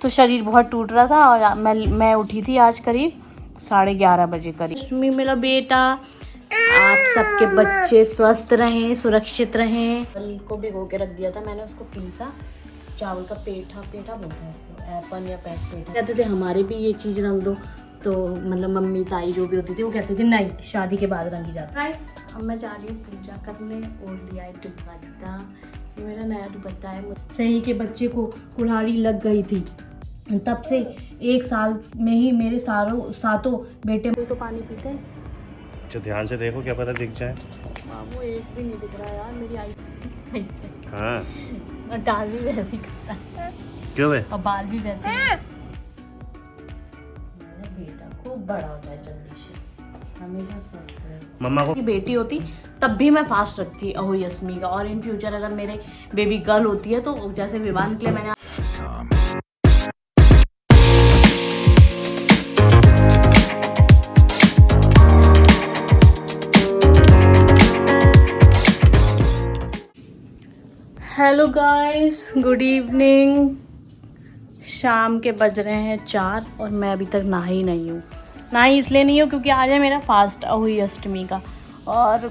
तो शरीर बहुत टूट रहा था और मैं उठी थी आज करीब 11:30 बजे करीब। लक्ष्मी मेरा बेटा, आप सबके बच्चे स्वस्थ रहें, सुरक्षित रहें। कल को भिगो के रख दिया था मैंने, उसको पीसा, चावल का पेठा बोलते हैं एपन या पैक पेठा कहते थे। हमारे भी ये चीज़ रंग दो, तो मतलब मम्मी ताई जो भी होती थी वो कहती थी नहीं, शादी के बाद रंगी जाता है। अब मैं जा रही हूँ पूजा करने और लिया है दुपट्टा, ये मेरा नया दुपट्टा है। सही के बच्चे को कुल्हाड़ी लग गई थी, तब से 1 साल में ही मेरे सातों बेटे तो पानी पीते हैं। अच्छा ध्यान से देखो, क्या पता दिख जाए। वो एक भी नहीं दिख रहा यार, मेरी आई हाँ और डांस भी वैसे ही करता है। क्यों बे? और बाल भी वैसे ही। मेरा बेटा खूब बड़ा हो जाए जल्दी से, हमेशा स्वस्थ रहे। मम्मा को बेटी होती तब भी मैं फास्ट रखती अहोई अष्टमी का, और इन फ्यूचर अगर मेरे बेबी गर्ल होती है तो जैसे विवान के लिए मैंने हेलो गाइस, गुड इवनिंग। शाम के बज रहे हैं 4 और मैं अभी तक नहाई नहीं हूँ। नहाई इसलिए नहीं हूँ क्योंकि आज है मेरा फास्ट अहोई अष्टमी का। और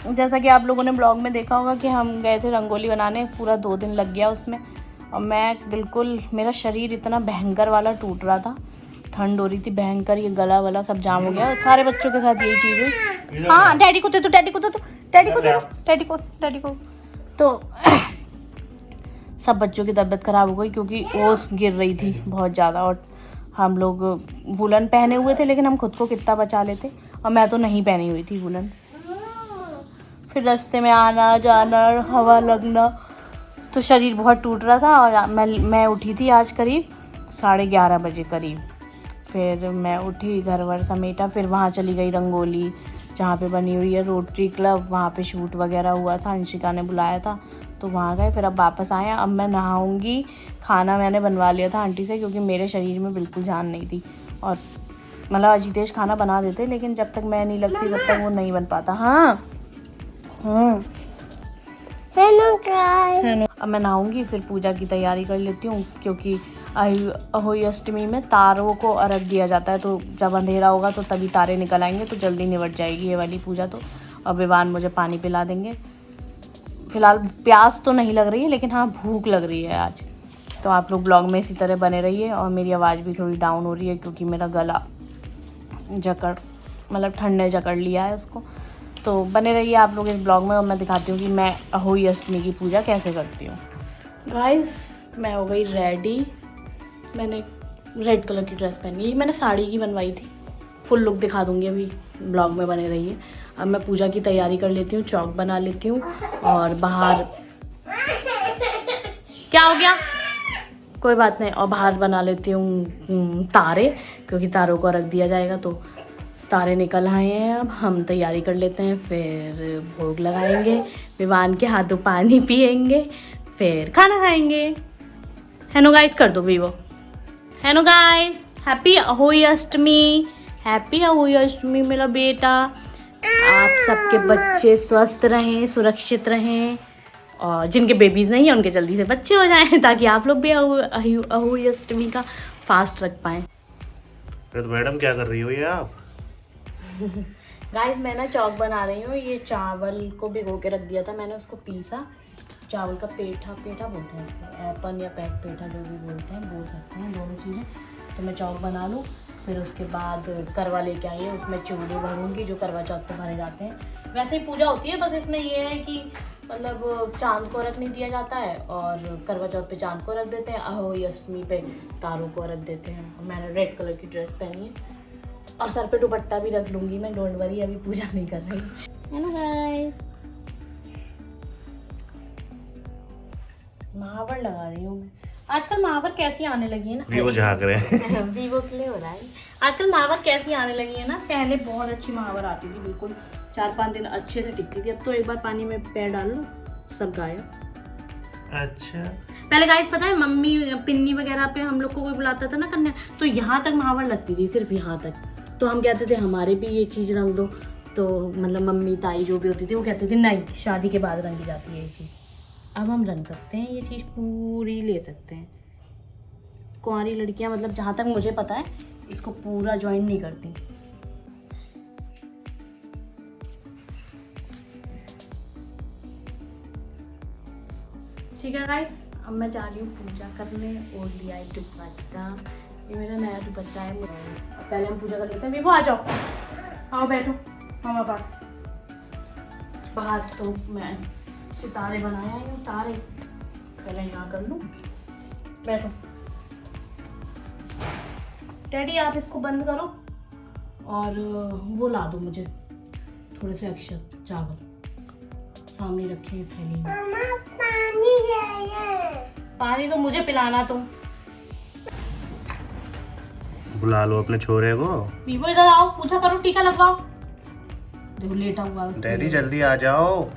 जैसा कि आप लोगों ने ब्लॉग में देखा होगा कि हम गए थे रंगोली बनाने, पूरा 2 दिन लग गया उसमें। और मैं बिल्कुल, मेरा शरीर इतना भयंकर वाला टूट रहा था, ठंड हो रही थी भयंकर, ये गला वाला सब जाम हो गया। सारे बच्चों के साथ यही चीज़ है। हाँ डैडी को दे दो, डैडी को दे दो, डैडी को दे दो, डैडी को। तो सब बच्चों की तबीयत ख़राब हो गई क्योंकि ओस गिर रही थी बहुत ज़्यादा। और हम लोग वुलन पहने हुए थे, लेकिन हम खुद को कितना बचा लेते, और मैं तो नहीं पहनी हुई थी वुलन। फिर रास्ते में आना जाना, हवा लगना, तो शरीर बहुत टूट रहा था। और मैं उठी थी आज करीब 11:30 बजे करीब। फिर मैं उठी, घर वर समेटा, फिर वहाँ चली गई रंगोली जहाँ पे बनी हुई है रोटरी क्लब, वहाँ पे शूट वगैरह हुआ था, अंशिका ने बुलाया था तो वहाँ गए। फिर अब वापस आए, अब मैं नहाऊंगी। खाना मैंने बनवा लिया था आंटी से क्योंकि मेरे शरीर में बिल्कुल जान नहीं थी। और मतलब अजीतेश खाना बना देते, लेकिन जब तक मैं नहीं लगती तब तक वो नहीं बन पाता। हाँ अब मैं नहाऊंगी, फिर पूजा की तैयारी कर लेती हूँ क्योंकि अहोई अष्टमी में तारों को अर्घ दिया जाता है, तो जब अंधेरा होगा तो तभी तारे निकल आएंगे, तो जल्दी निपट जाएगी ये वाली पूजा। तो अब विवान मुझे पानी पिला देंगे। फ़िलहाल प्यास तो नहीं लग रही है, लेकिन हाँ भूख लग रही है आज। तो आप लोग ब्लॉग में इसी तरह बने रहिए। और मेरी आवाज़ भी थोड़ी डाउन हो रही है क्योंकि मेरा गला मतलब ठंड ने जकड़ लिया है उसको। तो बने रहिए आप लोग इस ब्लॉग में, और मैं दिखाती हूँ कि मैं अहोई अष्टमी की पूजा कैसे करती हूँ। गाइस मैं हो गई रेडी। मैंने रेड कलर की ड्रेस पहनी है, मैंने साड़ी की बनवाई थी। फुल लुक दिखा दूँगी, अभी ब्लॉग में बने रहिए। अब मैं पूजा की तैयारी कर लेती हूँ, चौक बना लेती हूँ और बाहर क्या हो गया कोई बात नहीं, और बाहर बना लेती हूँ तारे, क्योंकि तारों को रख दिया जाएगा। तो तारे निकल आए हैं, अब हम तैयारी कर लेते हैं, फिर भोग लगाएंगे, विवान के हाथों पानी पिएंगे, फिर खाना खाएंगे। हेलो गाइस कर दो वीवो। Hello guys, happy Ahoi Ashtami, happy Ahoi Ashtami मेरा बेटा। आप सबके बच्चे स्वस्थ रहें, सुरक्षित रहें, और जिनके बेबीज़ नहीं हैं उनके जल्दी से बच्चे हो जाएं, ताकि आप लोग भी अहोई अष्टमी का फास्ट रख पाएँ। तो मैडम क्या कर रही हो ये आप? गाइस मैं ना चौक बना रही हूँ। ये चावल को भिगो के रख दिया था मैंने, उसको पीसा, चावल का पेठा बोलते हैं, एपन या पैक पेठा जो भी बोल सकते हैं, दोनों चीज़ें। तो मैं चौक बना लूँ, फिर उसके बाद करवा लेके आई है, उसमें चूड़े भरूंगी जो करवा चौथ पे भरे जाते हैं। वैसे ही पूजा होती है, बस इसमें ये है कि मतलब चांद को रख नहीं दिया जाता है, और करवा चौथ पे चांद को रख देते हैं, अहोई अष्टमी पे तारों को रख देते हैं। और मैंने रेड कलर की ड्रेस पहनी है और सर पे दुपट्टा भी रख लूँगी मैं, डोंट वरी, अभी पूजा नहीं कर रही। हेलो गाइस, महावर लगा रही हूँ मैं। आजकल महावर कैसी आने लगी है ना, वीवो झाँक रहे हैं वीवो के लिए हो रहा है आजकल। महावर कैसी आने लगी है ना, पहले बहुत अच्छी महावर आती थी, बिल्कुल 4-5 दिन अच्छे से टिकती थी। अब तो एक बार पानी में पैर डाल लो सब गायब। अच्छा पहले गाइस पता है, मम्मी पिन्नी वगैरह पे हम लोग को कोई बुलाता था ना करने, तो यहाँ तक महावर लगती थी, सिर्फ यहाँ तक। तो हम कहते थे हमारे भी ये चीज़ रंग दो, तो मतलब मम्मी ताई जो भी होती थी वो कहते थे नहीं, शादी के बाद रंगी जाती है ये चीज़। अब हम रंग सकते हैं, ये चीज़ पूरी ले सकते हैं, कुंवारी लड़कियां, मतलब जहाँ तक मुझे पता है, इसको पूरा ज्वाइन नहीं करती। ठीक है गाइस, अब मैं जा रही हूँ पूजा करने और लिया है दुपट्टा। ये मेरा नया दुपट्टा है। अब पहले हम पूजा कर लेते हैं। विवो आ जाओ, आओ बैठो मामा पास। बाहर तो मैं सितारे बनाए हैं, तारे पहले यहाँ कर लूँ। बैठो डैडी, आप इसको बंद करो और वो ला दो मुझे थोड़े से अक्षत चावल, सामने रखे हैं थैली में। पानी तो मुझे पिलाना तुम। बुला लो अपने छोरे को। वीवो इधर आओ, पूजा करो, टीका लगवाओ। देखो लेटा हुआ है। डैडी जल्दी आ जाओ।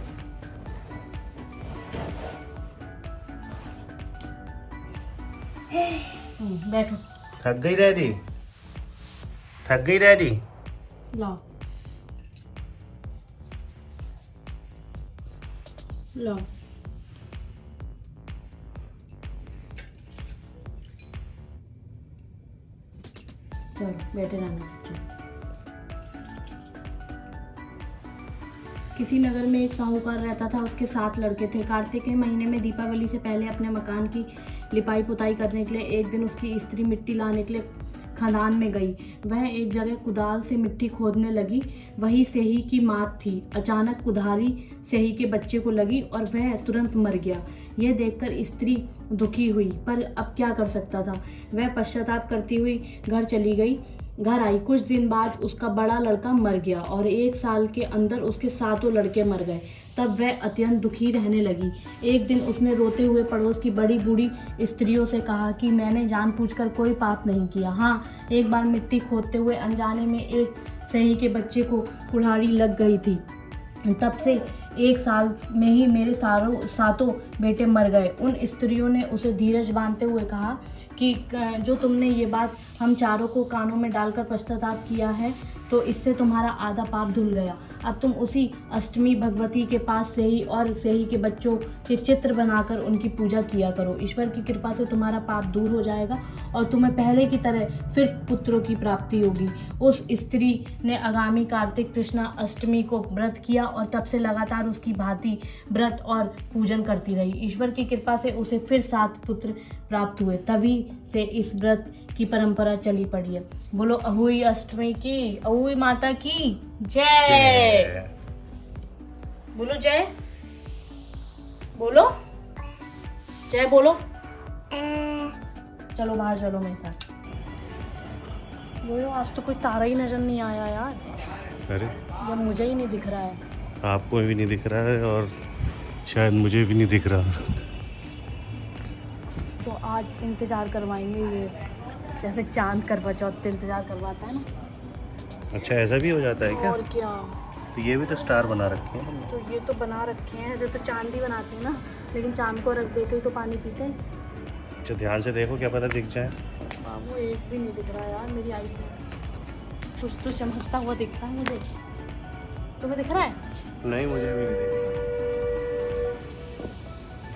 बैठो। थक गई डैडी? थक गई डैडी? लाओ लो। चलो बैठे रहना। किसी नगर में एक साहूकार रहता था। उसके 7 लड़के थे। कार्तिक के महीने में दीपावली से पहले अपने मकान की लिपाई पुताई करने के लिए एक दिन उसकी स्त्री मिट्टी लाने के लिए खदान में गई। वह एक जगह कुदाल से मिट्टी खोदने लगी। वही सेही की मात थी। अचानक कुल्हाड़ी सेही के बच्चे को लगी और वह तुरंत मर गया। यह देखकर स्त्री दुखी हुई, पर अब क्या कर सकता था। वह पश्चाताप करती हुई घर आई। कुछ दिन बाद उसका बड़ा लड़का मर गया और 1 साल के अंदर उसके 7 लड़के मर गए। तब वह अत्यंत दुखी रहने लगी। एक दिन उसने रोते हुए पड़ोस की बड़ी बूढ़ी स्त्रियों से कहा कि मैंने जानबूझकर कोई पाप नहीं किया। हाँ, एक बार मिट्टी खोदते हुए अनजाने में एक सही के बच्चे को कुल्हाड़ी लग गई थी। तब से 1 साल में ही मेरे 7 बेटे मर गए। उन स्त्रियों ने उसे धीरज बांधते हुए कहा कि जो तुमने ये बात हम चारों को कानों में डालकर पश्चाताप किया है, तो इससे तुम्हारा आधा पाप धुल गया। अब तुम उसी अष्टमी भगवती के पास सेही और सेही के बच्चों के चित्र बनाकर उनकी पूजा किया करो। ईश्वर की कृपा से तुम्हारा पाप दूर हो जाएगा और तुम्हें पहले की तरह फिर पुत्रों की प्राप्ति होगी। उस स्त्री ने आगामी कार्तिक कृष्णा अष्टमी को व्रत किया और तब से लगातार उसकी भांति व्रत और पूजन करती रही। ईश्वर की कृपा से उसे फिर 7 पुत्र प्राप्त हुए। तभी से इस व्रत की परंपरा चली पड़ी है। बोलो अहुई अष्टमी की, अहुई माता की जय। बोलो जय, बोलो जय, बोलो। चलो बाहर चलो मेरे साथ। बोलो, आज तो कोई तारा ही नजर नहीं आया यार। अरे या मुझे ही नहीं दिख रहा है। आपको भी नहीं दिख रहा है और शायद मुझे भी नहीं दिख रहा। तो आज इंतजार करवाएंगे ये, जैसे चांद करवा चौथ पे इंतजार करवाता है ना। अच्छा, ऐसा भी हो जाता है क्या? और क्या। तो ये भी तो स्टार बना रखे हैं। तो ये तो बना रखे हैं, ऐसे तो चांद ही बनाते हैं ना, लेकिन चांद को रख देते ही तो पानी पीते हैं। अच्छा, ध्यान से देखो, क्या पता दिख जाए। बाबू एक भी नहीं दिख रहा यार मेरी आई से। कुछ तो चमकता हुआ दिखता है मुझे। तुम्हें दिख रहा है? नहीं, मुझे भी नहीं दिख रहा।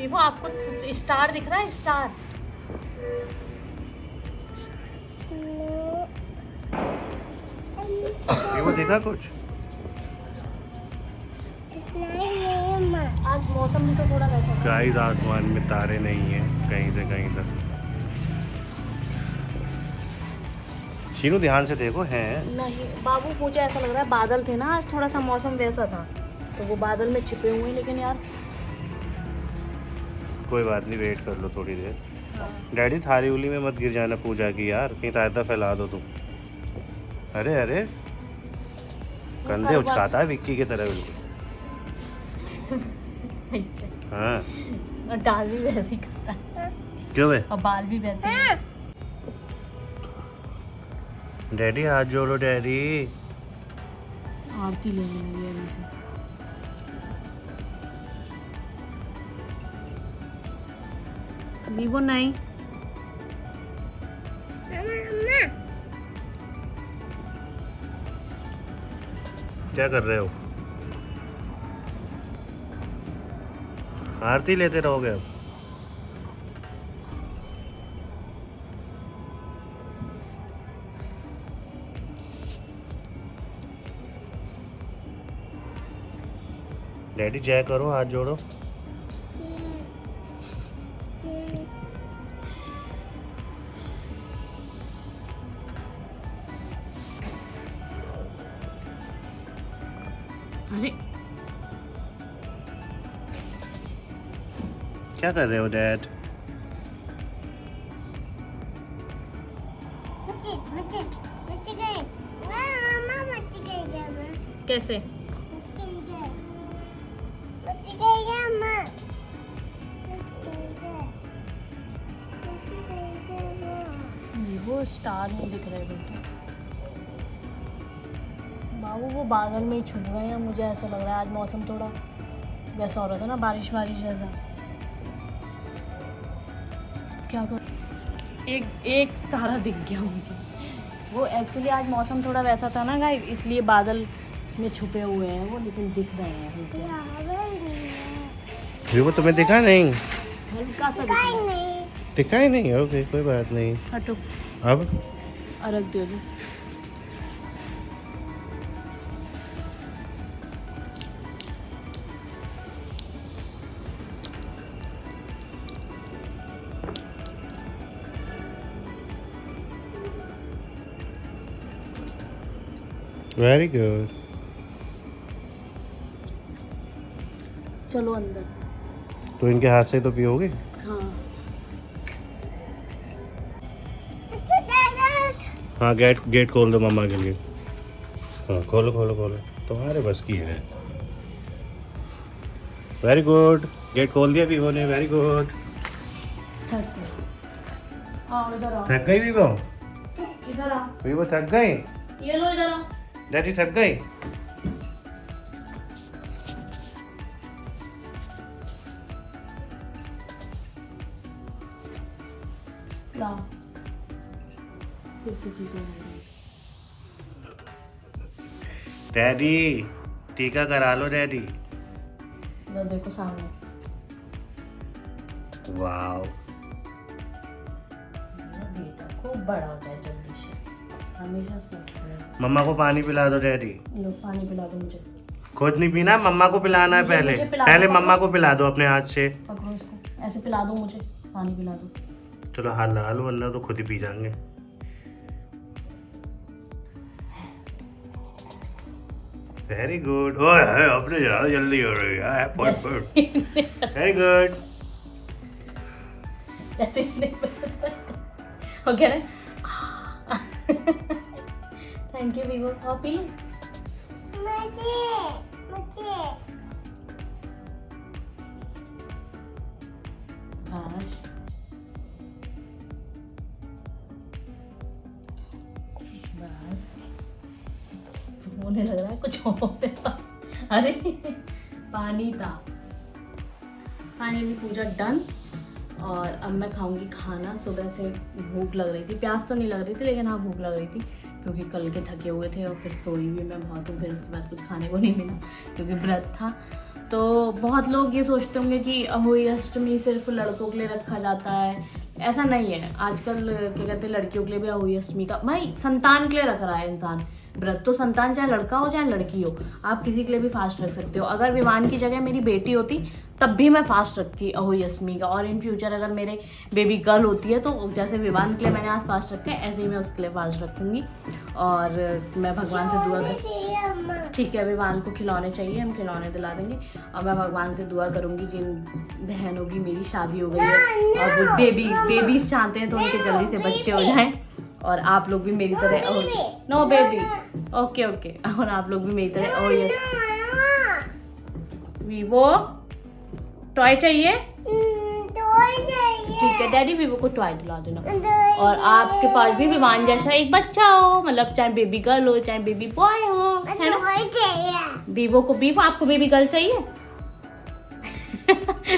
वो आपको स्टार दिख रहा है? स्टार ये वो देखा कुछ? आज मौसम भी तो थोड़ा वैसा था। गाइस, आसमान में तारे नहीं हैं कहीं से कहीं तक। शीनू ध्यान से देखो, हैं? नहीं बाबू, मुझे ऐसा लग रहा है बादल थे ना आज, थोड़ा सा मौसम वैसा था, तो वो बादल में छिपे हुए हैं। लेकिन यार कोई बात नहीं, वेट कर लो थोड़ी देर। हाँ। डैडी, थाली उली में मत गिर जाना पूजा की यार, कहीं रायता फैला दो तुम। अरे अरे, कंधे उचकाता है विक्की की तरह बिल्कुल। हाँ, और डाल भी वैसे ही करता है। क्यों बे? और बाल भी वैसे ही। डैडी हाथ जोड़ो डैडी। आरती लेने लगी अभी से। वीवो नहीं। क्या कर रहे हो? आरती लेते रहोगे अब? डैडी जय करो, हाथ जोड़ो। अरे क्या कर रहे हो डैड? कैसे? वो स्टार नहीं दिख रहे बेटा बाबू, वो बादल में ही छुप गए हैं। मुझे ऐसा लग रहा है आज मौसम थोड़ा वैसा हो रहा था ना, बारिश बारिश जैसा। क्या कर, एक तारा दिख गया मुझे। वो एक्चुअली आज मौसम थोड़ा वैसा था ना गाइस, इसलिए बादल में छुपे हुए हैं वो, लेकिन दिख रहे हैं। वो तुम्हें दिखा नहीं? हल्का सा दिखा ही नहीं। ओके कोई बात नहीं। हटो, अब अर्घ दे दो। Very good. चलो अंदर। तो इनके हाथ से तो पियोगे? हाँ हाँ, गेट खोल दो मम्मा के लिए। हाँ खोलो खोलो खोलो, तुम्हारे बस की है। वेरी गुड, गेट खोल दिया वीवो ने। Very good. थक गई वीवो? इधर आ, वीवो थक गई? ये लो इधर आ। डैडी थक गई? लाओ फिर से ठीक है। डैडी टीका करा लो डैडी। इधर देखो सामने। वाओ, मेरा बेटा खूब बड़ा हो जाए जल्दी से, हमेशा स्वस्थ रहे। मम्मा को पानी पिला दो डैडी। लो पानी पिला दो मुझे। खुद नहीं पीना, मम्मा को पिलाना है पहले। मुझे पिला पहले दो। मम्मा को पिला दो अपने हाथ से। पकड़ो इसको, ऐसे पिला दो मुझे, पानी पिला दो। चलो हाथ लगा लो, वरना तो खुद ही पी जाएंगे। Very good. ओए अपने ज्यादा जल्दी हो रही है। Very good. जैसे ओके ना। Thank you Vivo. और पी बस होने लग रहा है कुछ और। अरे पानी था। फाइनली पूजा डन। और अब मैं खाऊंगी खाना। सुबह से भूख लग रही थी, प्यास तो नहीं लग रही थी, लेकिन हाँ भूख लग रही थी क्योंकि कल के थके हुए थे और फिर सोई भी मैं बहुत हूँ। फिर उसके बाद कुछ खाने को नहीं मिला क्योंकि व्रत था। तो बहुत लोग ये सोचते होंगे कि अहोई अष्टमी सिर्फ लड़कों के लिए रखा जाता है। ऐसा नहीं है। आजकल क्या कहते हैं, लड़कियों के लिए भी अहोई अष्टमी का, भाई संतान के लिए रख रहा है इंसान व्रत। तो संतान चाहे लड़का हो चाहे लड़की हो, आप किसी के लिए भी फास्ट रख सकते हो। अगर विवान की जगह मेरी बेटी होती तब भी मैं फास्ट रखती अहोई अष्टमी का। और इन फ्यूचर अगर मेरे बेबी गर्ल होती है तो जैसे विवान के लिए मैंने आज फास्ट रखा है, ऐसे ही मैं उसके लिए फास्ट रखूँगी। और मैं भगवान से दुआ कर, ठीक है विवान को खिलौने चाहिए, हम खिलौने दिला देंगे। और मैं भगवान से दुआ करूँगी जिन बहनों की मेरी शादी हो गई है और वो बेबीज चाहते हैं तो उनके जल्दी से बच्चे हो जाएं। और आप लोग भी मेरी तरह, नो बेबी, ओके ओके, और आप लोग भी मेरी तरह। ओ यस वीवो टॉय चाहिए? ठीक है डैडी वीवो को टॉय दिला देना। और आपके पास भी विमान जैसा एक बच्चा हो, मतलब चाहे बेबी गर्ल हो चाहे बेबी बॉय हो, है ना? वीवो को भी, आपको बेबी गर्ल चाहिए?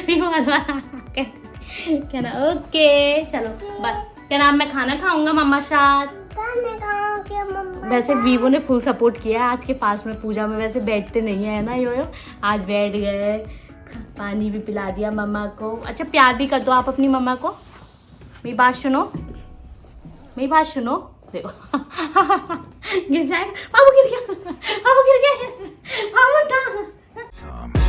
वीवो कहना ओके चलो बाय। क्या नाम, मैं खाना खाऊंगा मम्मा साथ। वैसे वीवो ने फुल सपोर्ट किया है आज के फास्ट में। पूजा में वैसे बैठते नहीं है ना यो, आज बैठ गए, पानी भी पिला दिया मम्मा को। अच्छा प्यार भी कर दो आप अपनी मम्मा को। मेरी बात सुनो, मेरी बात सुनो। देखो गिर जाएगा, बाबू गिर गया, बाबू गिर गया, बाबू उठा।